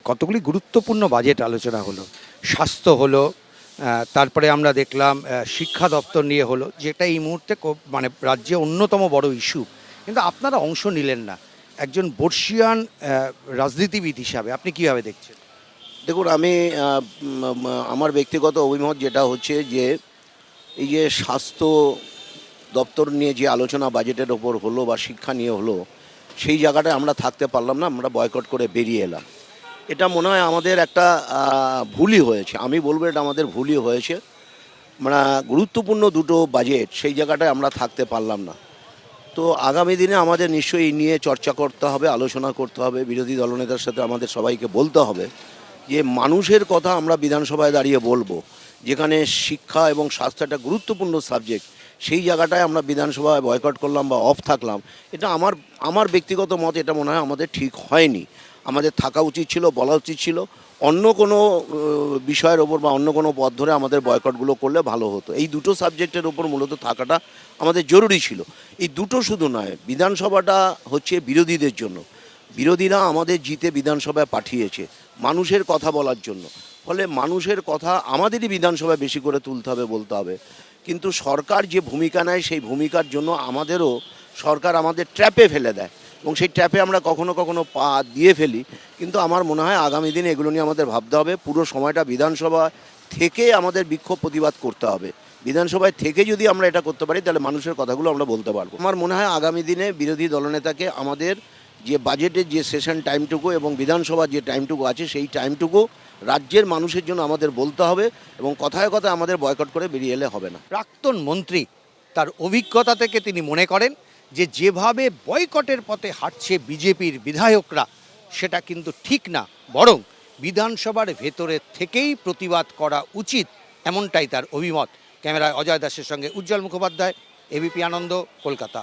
কতগুলি গুরুত্বপূর্ণ বাজেট আলোচনা হলো, স্বাস্থ্য হলো, তারপরে আমরা দেখলাম শিক্ষা দপ্তর নিয়ে হলো, যেটা এই মুহূর্তে মানে রাজ্যে অন্যতম বড় ইস্যু। কিন্তু আপনারা অংশ নিলেন না। একজন বর্ষীয়ান রাজনীতিবিদ হিসাবে আপনি কীভাবে দেখছেন? দেখুন, আমি আমার ব্যক্তিগত অভিমত যেটা হচ্ছে যে এই যে স্বাস্থ্য দপ্তর নিয়ে যে আলোচনা বাজেটের ওপর হলো বা শিক্ষা নিয়ে হলো, সেই জায়গাটায় আমরা থাকতে পারলাম না, আমরা বয়কট করে বেরিয়ে এলাম। এটা মনে হয় আমাদের একটা ভুলই হয়েছে। আমি বলবো এটা আমাদের ভুলই হয়েছে। মানে গুরুত্বপূর্ণ দুটো বাজেট, সেই জায়গাটায় আমরা থাকতে পারলাম না। তো আগামী দিনে আমাদের নিশ্চয়ই এই নিয়ে চর্চা করতে হবে, আলোচনা করতে হবে, বিরোধী দলনেতার সাথে আমাদের সবাইকে বলতে হবে যে মানুষের কথা আমরা বিধানসভায় দাঁড়িয়ে বলবো। যেখানে শিক্ষা এবং স্বাস্থ্য একটা গুরুত্বপূর্ণ সাবজেক্ট, সেই জায়গাটায় আমরা বিধানসভায় বয়কট করলাম বা অফ থাকলাম, এটা আমার ব্যক্তিগত মত, এটা মনে হয় আমাদের ঠিক হয়নি। আমাদের থাকা উচিত ছিল, বলা উচিত ছিল। অন্য কোনো বিষয়ের ওপর বা অন্য কোনো পথ ধরে আমাদের বয়কটগুলো করলে ভালো হতো। এই দুটো সাবজেক্টের ওপর মূলত থাকাটা আমাদের জরুরি ছিল। এই দুটো শুধু নয়, বিধানসভাটা হচ্ছে বিরোধীদের জন্য। বিরোধীরা আমাদের জিতে বিধানসভায় পাঠিয়েছে মানুষের কথা বলার জন্য। ফলে মানুষের কথা আমাদেরই বিধানসভায় বেশি করে তুলতে হবে, বলতে হবে। কিন্তু সরকার যে ভূমিকা নেয়, সেই ভূমিকার জন্য সরকার আমাদের ট্র্যাপে ফেলে দেয় এবং সেই ট্র্যাপে আমরা কখনো কখনো পা দিয়ে ফেলি। কিন্তু আমার মনে হয় আগামী দিনে এগুলো নিয়ে আমাদের ভাবতে হবে। পুরো সময়টা বিধানসভা থেকে আমাদের বিক্ষোভ প্রতিবাদ করতে হবে। বিধানসভায় থেকে যদি আমরা এটা করতে পারি, তাহলে মানুষের কথাগুলো আমরা বলতে পারবো। আমার মনে হয় আগামী দিনে বিরোধী দলনেতাকে আমাদের যে বাজেটের যে সেশন টাইমটুকু এবং বিধানসভার যে টাইমটুকু আছে, সেই টাইমটুকু রাজ্যের মানুষের জন্য আমাদের বলতে হবে এবং কথায় কথায় আমাদের বয়কট করে বেরিয়ে এলে হবে না। প্রাক্তন মন্ত্রী তার অভিজ্ঞতা থেকে তিনি মনে করেন যে যেভাবে বয়কটের পথে হাঁটছে বিজেপির বিধায়করা, সেটা কিন্তু ঠিক না, বরং বিধানসভার ভেতরে থেকেই প্রতিবাদ করা উচিত, এমনটাই তার অভিমত। ক্যামেরায় অজয় দাসের সঙ্গে উজ্জ্বল মুখোপাধ্যায়, এবিপি আনন্দ, কলকাতা।